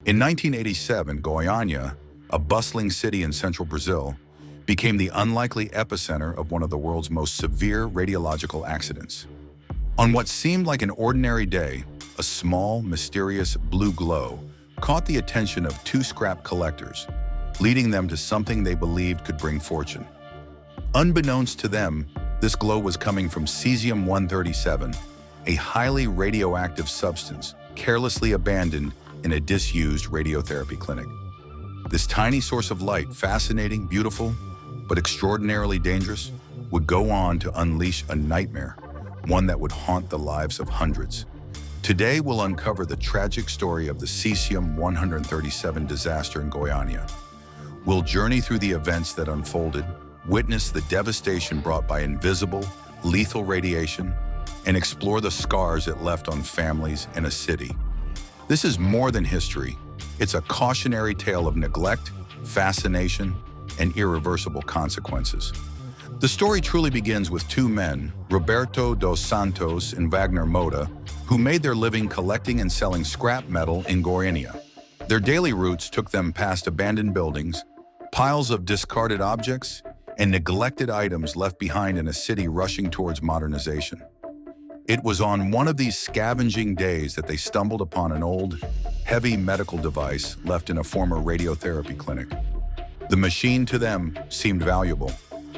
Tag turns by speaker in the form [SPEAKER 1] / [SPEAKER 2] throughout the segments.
[SPEAKER 1] In 1987, Goiânia, a bustling city in central Brazil, became the unlikely epicenter of one of the world's most severe radiological accidents. On what seemed like an ordinary day, a small, mysterious blue glow caught the attention of two scrap collectors, leading them to something they believed could bring fortune. Unbeknownst to them, this glow was coming from Cesium-137, a highly radioactive substance carelessly abandoned in a disused radiotherapy clinic. This tiny source of light, fascinating, beautiful, but extraordinarily dangerous, would go on to unleash a nightmare, one that would haunt the lives of hundreds. Today, we'll uncover the tragic story of the Cesium-137 disaster in Goiânia. We'll journey through the events that unfolded, witness the devastation brought by invisible, lethal radiation, and explore the scars it left on families and a city. This is more than history. It's a cautionary tale of neglect, fascination, and irreversible consequences. The story truly begins with two men, Roberto dos Santos and Wagner Moda, who made their living collecting and selling scrap metal in Goiânia. Their daily routes took them past abandoned buildings, piles of discarded objects, and neglected items left behind in a city rushing towards modernization. It was on one of these scavenging days that they stumbled upon an old, heavy medical device left in a former radiotherapy clinic. The machine to them seemed valuable,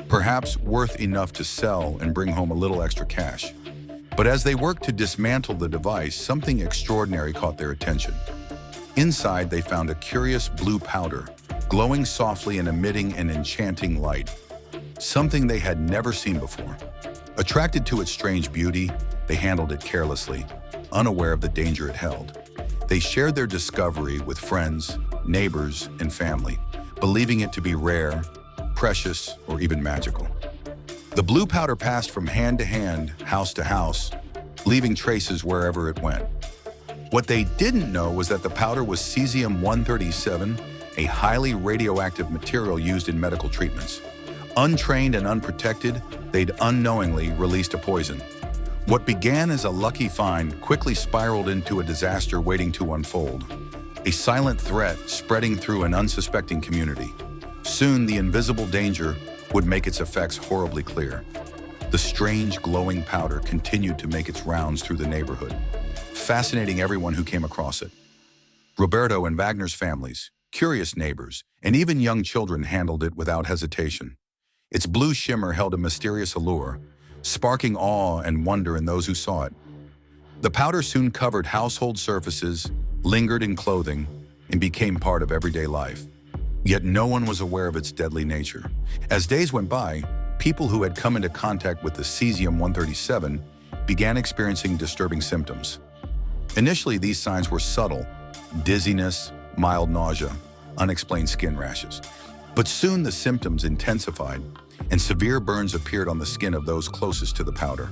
[SPEAKER 1] perhaps worth enough to sell and bring home a little extra cash. But as they worked to dismantle the device, something extraordinary caught their attention. Inside, they found a curious blue powder, glowing softly and emitting an enchanting light, something they had never seen before. Attracted to its strange beauty, they handled it carelessly, unaware of the danger it held. They shared their discovery with friends, neighbors, and family, believing it to be rare, precious, or even magical. The blue powder passed from hand to hand, house to house, leaving traces wherever it went. What they didn't know was that the powder was Cesium-137, a highly radioactive material used in medical treatments. Untrained and unprotected, they'd unknowingly released a poison. What began as a lucky find quickly spiraled into a disaster waiting to unfold, a silent threat spreading through an unsuspecting community. Soon, the invisible danger would make its effects horribly clear. The strange, glowing powder continued to make its rounds through the neighborhood, fascinating everyone who came across it. Roberto and Wagner's families, curious neighbors, and even young children handled it without hesitation. Its blue shimmer held a mysterious allure, sparking awe and wonder in those who saw it. The powder soon covered household surfaces, lingered in clothing, and became part of everyday life. Yet no one was aware of its deadly nature. As days went by, people who had come into contact with the Cesium-137 began experiencing disturbing symptoms. Initially, these signs were subtle: dizziness, mild nausea, unexplained skin rashes. But soon the symptoms intensified, and severe burns appeared on the skin of those closest to the powder.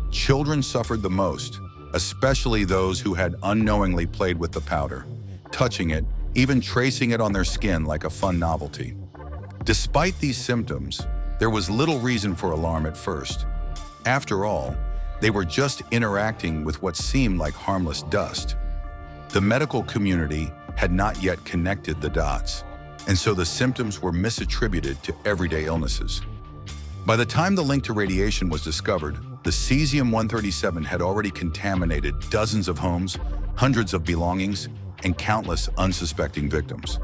[SPEAKER 1] Children suffered the most, especially those who had unknowingly played with the powder, touching it, even tracing it on their skin like a fun novelty. Despite these symptoms, there was little reason for alarm at first. After all, they were just interacting with what seemed like harmless dust. The medical community had not yet connected the dots, and so the symptoms were misattributed to everyday illnesses. By the time the link to radiation was discovered, the Cesium-137 had already contaminated dozens of homes, hundreds of belongings, and countless unsuspecting victims.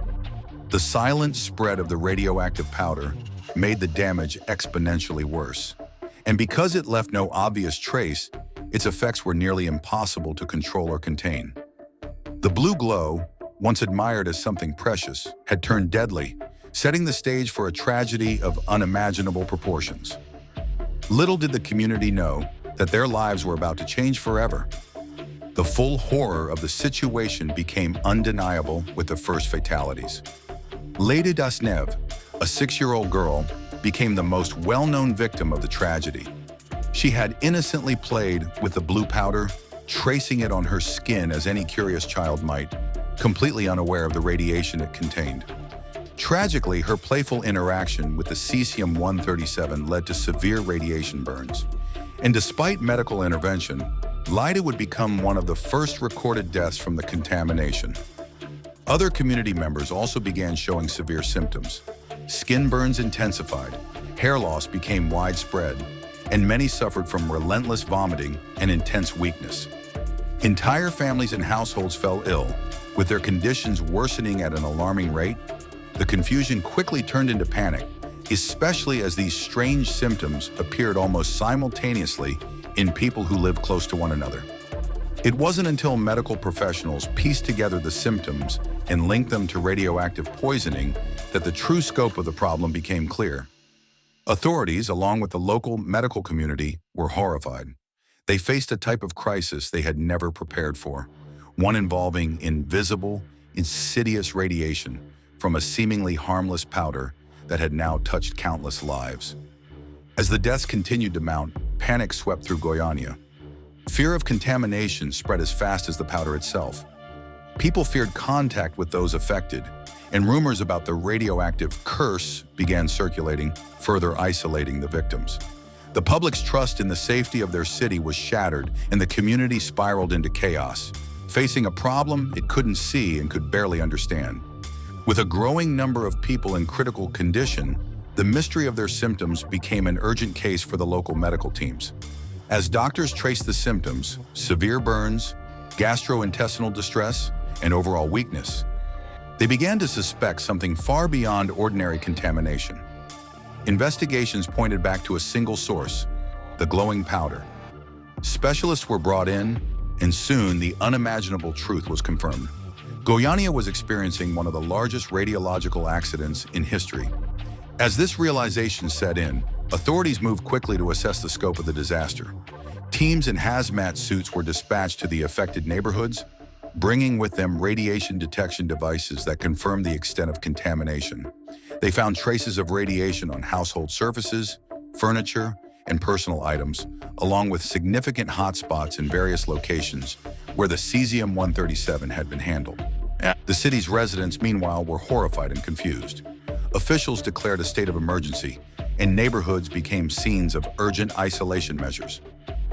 [SPEAKER 1] The silent spread of the radioactive powder made the damage exponentially worse. And because it left no obvious trace, its effects were nearly impossible to control or contain. The blue glow, once admired as something precious, had turned deadly, setting the stage for a tragedy of unimaginable proportions. Little did the community know that their lives were about to change forever. The full horror of the situation became undeniable with the first fatalities. Lady Dasnev, a 6-year-old girl, became the most well-known victim of the tragedy. She had innocently played with the blue powder, tracing it on her skin as any curious child might, completely unaware of the radiation it contained. Tragically, her playful interaction with the Cesium-137 led to severe radiation burns. And despite medical intervention, Lyda would become one of the first recorded deaths from the contamination. Other community members also began showing severe symptoms. Skin burns intensified, hair loss became widespread, and many suffered from relentless vomiting and intense weakness. Entire families and households fell ill, with their conditions worsening at an alarming rate. The confusion quickly turned into panic, especially as these strange symptoms appeared almost simultaneously in people who lived close to one another. It wasn't until medical professionals pieced together the symptoms and linked them to radioactive poisoning that the true scope of the problem became clear. Authorities, along with the local medical community, were horrified. They faced a type of crisis they had never prepared for, one involving invisible, insidious radiation from a seemingly harmless powder that had now touched countless lives. As the deaths continued to mount, panic swept through Goiânia. Fear of contamination spread as fast as the powder itself. People feared contact with those affected, and rumors about the radioactive curse began circulating, further isolating the victims. The public's trust in the safety of their city was shattered, and the community spiraled into chaos, facing a problem it couldn't see and could barely understand. With a growing number of people in critical condition, the mystery of their symptoms became an urgent case for the local medical teams. As doctors traced the symptoms, severe burns, gastrointestinal distress, and overall weakness, they began to suspect something far beyond ordinary contamination. Investigations pointed back to a single source, the glowing powder. Specialists were brought in, and soon the unimaginable truth was confirmed. Goiânia was experiencing one of the largest radiological accidents in history. As this realization set in, authorities moved quickly to assess the scope of the disaster. Teams in hazmat suits were dispatched to the affected neighborhoods, bringing with them radiation detection devices that confirmed the extent of contamination. They found traces of radiation on household surfaces, furniture, and personal items, along with significant hotspots in various locations where the Cesium-137 had been handled. The city's residents, meanwhile, were horrified and confused. Officials declared a state of emergency, and neighborhoods became scenes of urgent isolation measures.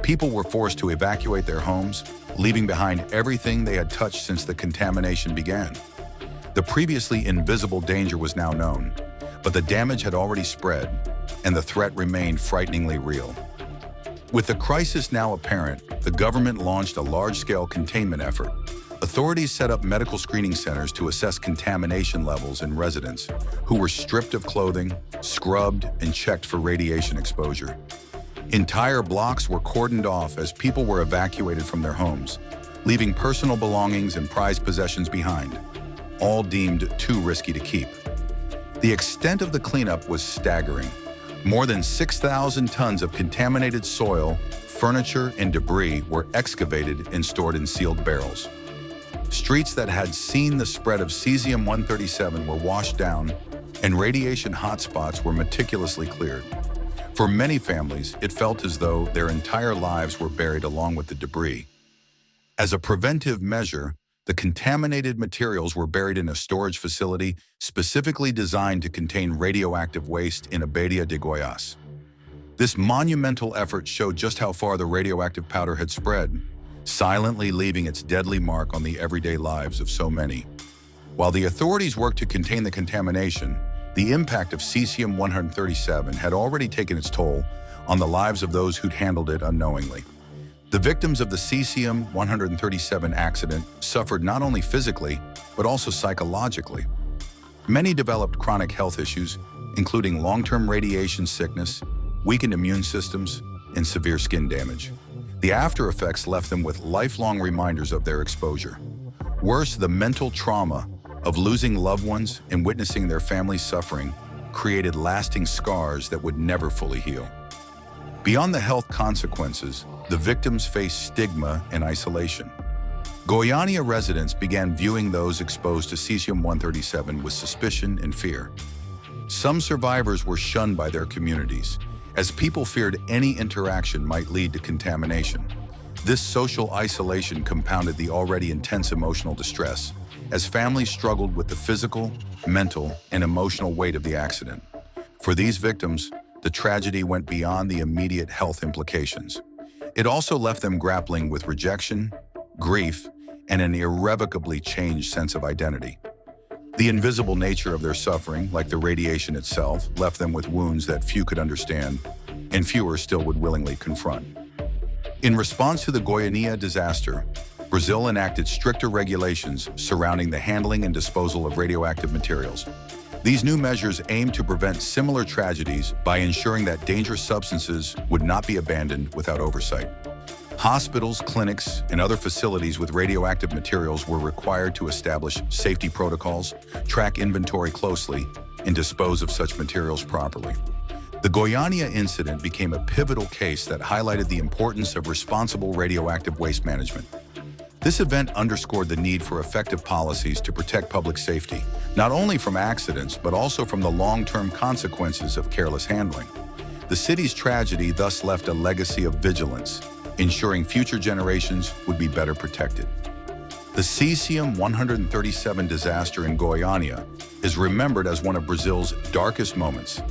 [SPEAKER 1] People were forced to evacuate their homes, leaving behind everything they had touched since the contamination began. The previously invisible danger was now known, but the damage had already spread, and the threat remained frighteningly real. With the crisis now apparent, the government launched a large-scale containment effort. Authorities set up medical screening centers to assess contamination levels in residents who were stripped of clothing, scrubbed, and checked for radiation exposure. Entire blocks were cordoned off as people were evacuated from their homes, leaving personal belongings and prized possessions behind, all deemed too risky to keep. The extent of the cleanup was staggering. More than 6,000 tons of contaminated soil, furniture, and debris were excavated and stored in sealed barrels. Streets that had seen the spread of Cesium-137 were washed down, and radiation hotspots were meticulously cleared. For many families, it felt as though their entire lives were buried along with the debris. As a preventive measure, the contaminated materials were buried in a storage facility specifically designed to contain radioactive waste in Abadia de Goiás. This monumental effort showed just how far the radioactive powder had spread, silently leaving its deadly mark on the everyday lives of so many. While the authorities worked to contain the contamination, the impact of Cesium-137 had already taken its toll on the lives of those who'd handled it unknowingly. The victims of the Cesium-137 accident suffered not only physically, but also psychologically. Many developed chronic health issues, including long-term radiation sickness, weakened immune systems, and severe skin damage. The after effects left them with lifelong reminders of their exposure. Worse, the mental trauma of losing loved ones and witnessing their family's suffering created lasting scars that would never fully heal. Beyond the health consequences, the victims faced stigma and isolation. Goiânia residents began viewing those exposed to Cesium-137 with suspicion and fear. Some survivors were shunned by their communities, as people feared any interaction might lead to contamination. This social isolation compounded the already intense emotional distress, as families struggled with the physical, mental, and emotional weight of the accident. For these victims, the tragedy went beyond the immediate health implications. It also left them grappling with rejection, grief, and an irrevocably changed sense of identity. The invisible nature of their suffering, like the radiation itself, left them with wounds that few could understand, and fewer still would willingly confront. In response to the Goiânia disaster, Brazil enacted stricter regulations surrounding the handling and disposal of radioactive materials. These new measures aim to prevent similar tragedies by ensuring that dangerous substances would not be abandoned without oversight. Hospitals, clinics, and other facilities with radioactive materials were required to establish safety protocols, track inventory closely, and dispose of such materials properly. The Goiânia incident became a pivotal case that highlighted the importance of responsible radioactive waste management. This event underscored the need for effective policies to protect public safety, not only from accidents, but also from the long-term consequences of careless handling. The city's tragedy thus left a legacy of vigilance, ensuring future generations would be better protected. The Cesium 137 disaster in Goiânia is remembered as one of Brazil's darkest moments.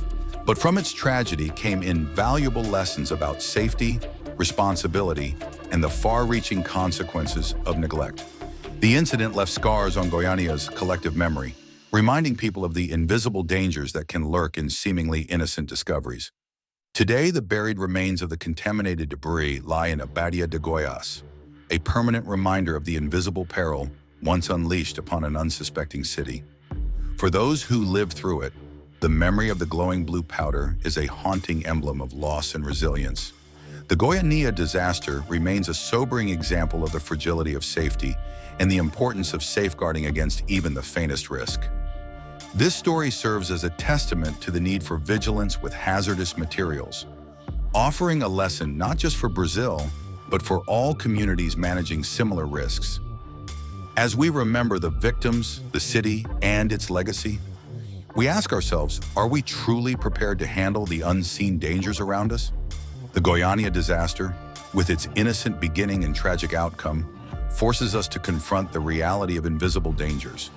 [SPEAKER 1] But from its tragedy came invaluable lessons about safety, responsibility, and the far-reaching consequences of neglect. The incident left scars on Goiânia's collective memory, reminding people of the invisible dangers that can lurk in seemingly innocent discoveries. Today, the buried remains of the contaminated debris lie in Abadia de Goiás, a permanent reminder of the invisible peril once unleashed upon an unsuspecting city. For those who lived through it, the memory of the glowing blue powder is a haunting emblem of loss and resilience. The Goiânia disaster remains a sobering example of the fragility of safety and the importance of safeguarding against even the faintest risk. This story serves as a testament to the need for vigilance with hazardous materials, offering a lesson not just for Brazil, but for all communities managing similar risks. As we remember the victims, the city, and its legacy, we ask ourselves, are we truly prepared to handle the unseen dangers around us? The Goiânia disaster, with its innocent beginning and tragic outcome, forces us to confront the reality of invisible dangers.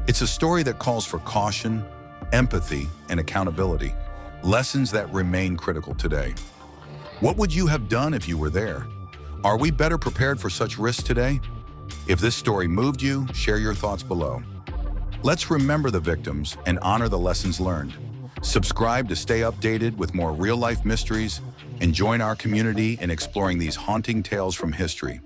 [SPEAKER 1] It's a story that calls for caution, empathy, and accountability, lessons that remain critical today. What would you have done if you were there? Are we better prepared for such risks today? If this story moved you, share your thoughts below. Let's remember the victims and honor the lessons learned. Subscribe to stay updated with more real-life mysteries and join our community in exploring these haunting tales from history.